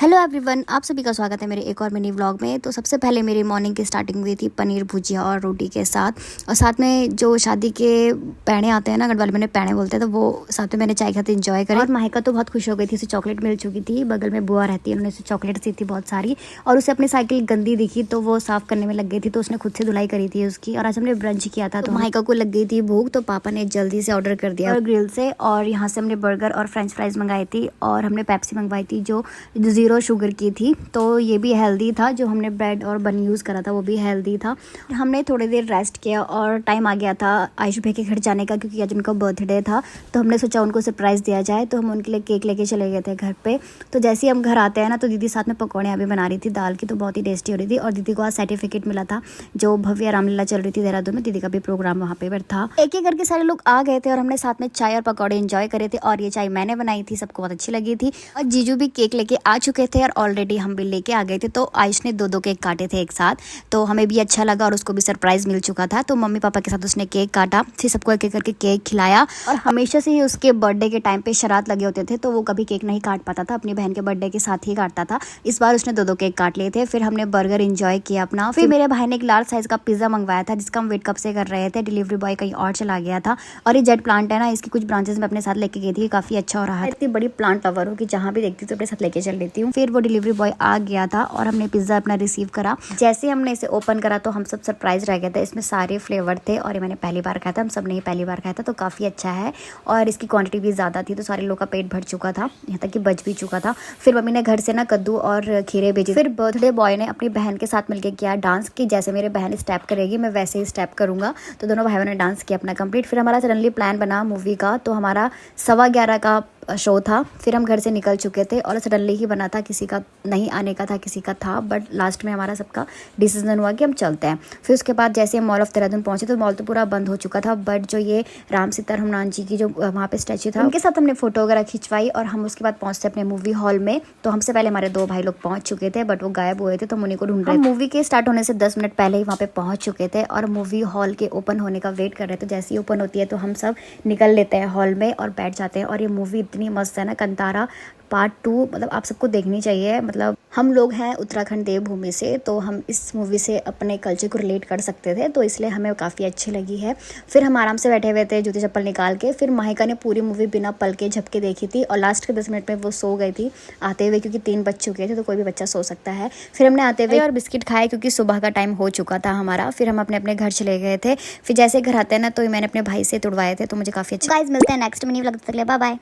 Hello everyone, आप सभी का स्वागत है मेरे एक और मिनी व्लॉग में। तो सबसे पहले मेरी मॉर्निंग की स्टार्टिंग हुई थी पनीर भुजिया और रोटी के साथ, और साथ में जो शादी के पैणे आते हैं ना, गढ़वाल में पैणे बोलते हैं, तो वो साथ में मैंने चाय के साथ एंजॉय करा। और माहिका तो बहुत खुश हो गई थी, उसे चॉकलेट मिल चुकी थी। बगल में बुआ रहती है, उन्होंने उसे चॉकलेट दी थी बहुत सारी, और उसे अपनी साइकिल गंदी दिखी तो वो साफ़ करने में लग गई थी, तो उसने खुद से धुलाई करी थी उसकी। और आज हमने ब्रंच किया था, तो माहिका को लग गई थी भूख, तो पापा ने जल्दी से ऑर्डर कर दिया ग्रिल से। और यहाँ से हमने बर्गर और फ्रेंच फ्राइज मंगाई थी, और हमने पेप्सी मंगवाई थी जो 0 शुगर की थी, तो ये भी हेल्दी था। जो हमने ब्रेड और बन यूज़ करा था वो भी हेल्दी था। हमने थोड़ी देर रेस्ट किया और टाइम आ गया था आयुष भाई के घर जाने का, क्योंकि आज उनका बर्थडे था। तो हमने सोचा उनको सरप्राइज़ दिया जाए, तो हम उनके लिए केक लेके चले गए थे घर पे। तो जैसे ही हम घर आते हैं ना, तो दीदी साथ में पकौड़े अभी बना रही थी दाल की, तो बहुत ही टेस्टी हो रही थी। और दीदी को आज सर्टिफिकेट मिला था, जो भव्य रामलीला चल रही थी देहरादून में, दीदी का भी प्रोग्राम वहाँ पे था। एक एक करके सारे लोग आ गए थे और हमने साथ में चाय और पकौड़े एंजॉय करे थे। और ये चाय मैंने बनाई थी, सबको बहुत अच्छी लगी थी। और जीजू भी केक लेके आ चुके थे, और ऑलरेडी हम भी लेके आ गए थे। तो आयुष ने 2-2 केक काटे थे एक साथ, तो हमें भी अच्छा लगा और उसको भी सरप्राइज मिल चुका था। तो मम्मी पापा के साथ उसने केक काटा, फिर सबको एक एक करके केक खिलाया। और हमेशा से ही उसके बर्थडे के टाइम पे शरारत लगे होते थे, तो वो कभी केक नहीं काट पाता था, अपनी बहन के बर्थडे के साथ ही काटता था। इस बार उसने 2-2 केक काट लिए थे। फिर हमने बर्गर एंजॉय किया अपना। फिर मेरे भाई ने एक लार्ज साइज का पिज्जा मंगवाया था, जिसका हम वेट कब से कर रहे थे। डिलीवरी बॉय कहीं और चला गया था। और ये जेट प्लांट है ना, इसकी कुछ ब्रांचेस में अपने साथ लेके गई थी, काफी अच्छा हो रहा है। इतनी बड़ी प्लांट लवर हूँ कि जहाँ भी देखती हूँ तो अपने साथ लेके चल लेती हूँ। फिर वो डिलीवरी बॉय आ गया था और हमने पिज्जा अपना रिसीव करा। जैसे हमने इसे ओपन करा तो हम सब सरप्राइज रह गए थे। इसमें सारे फ्लेवर थे और ये मैंने पहली बार खाया था, हम सब ने पहली बार खाया था, तो काफ़ी अच्छा है। और इसकी क्वांटिटी भी ज़्यादा थी, तो सारे लोगों का पेट भर चुका था, यहाँ तक कि बच भी चुका था। फिर मम्मी ने घर से ना कद्दू और खीरे भेजे। फिर बर्थडे बॉय ने अपनी बहन के साथ मिलकर किया डांस, की जैसे मेरे बहन स्टेप करेगी मैं वैसे ही स्टेप करूँगा। तो दोनों भाइयों ने डांस किया अपना कंप्लीट। फिर हमारा सडनली प्लान बना मूवी का, तो हमारा 11:15 का शो था। फिर हम घर से निकल चुके थे और सडनली ही बना था, किसी का नहीं आने का था, किसी का था, बट लास्ट में हमारा सबका डिसीजन हुआ कि हम चलते हैं। फिर उसके बाद जैसे हम मॉल ऑफ देहरादून पहुंचे तो मॉल तो पूरा बंद हो चुका था, बट जो ये राम सीता हनुमान जी की जो वहाँ पे स्टैचू था, उनके साथ हमने फोटो वगैरह खिंचवाई। और हम उसके बाद पहुंचते अपने मूवी हॉल में। तो हमसे पहले हमारे 2 भाई लोग पहुंच चुके थे, बट वो गायब हुए थे, तो हम उन्हीं को ढूंढ रहे थे। मूवी के स्टार्ट होने से 10 मिनट पहले ही वहाँ पे पहुंच चुके थे और मूवी हॉल के ओपन होने का वेट कर रहे थे। जैसे ही ओपन होती है तो हम सब निकल लेते हैं हॉल में और बैठ जाते हैं। और ये मूवी इतनी मस्त है ना, कंतारा पार्ट 2, मतलब आप सबको देखनी चाहिए। मतलब हम लोग हैं उत्तराखंड देवभूमि से, तो हम इस मूवी से अपने कल्चर को रिलेट कर सकते थे, तो इसलिए हमें काफ़ी अच्छी लगी है। फिर हम आराम से बैठे हुए थे जूते चप्पल निकाल के। फिर माहिका ने पूरी मूवी बिना पल के झपके देखी थी, और लास्ट के 10 मिनट में वो सो गई थी आते हुए, क्योंकि 3 बज चुके थे, तो कोई भी बच्चा सो सकता है। फिर हमने आते हुए और बिस्किट खाए, क्योंकि सुबह का टाइम हो चुका था हमारा। फिर हम अपने अपने घर चले गए थे। फिर जैसे घर आते हैं ना, तो मैंने अपने भाई से तुड़वाए थे, तो मुझे काफ़ी अच्छा। गाइस मिलते हैं नेक्स्ट मिनी व्लॉग, तक के लिए बाय बाय।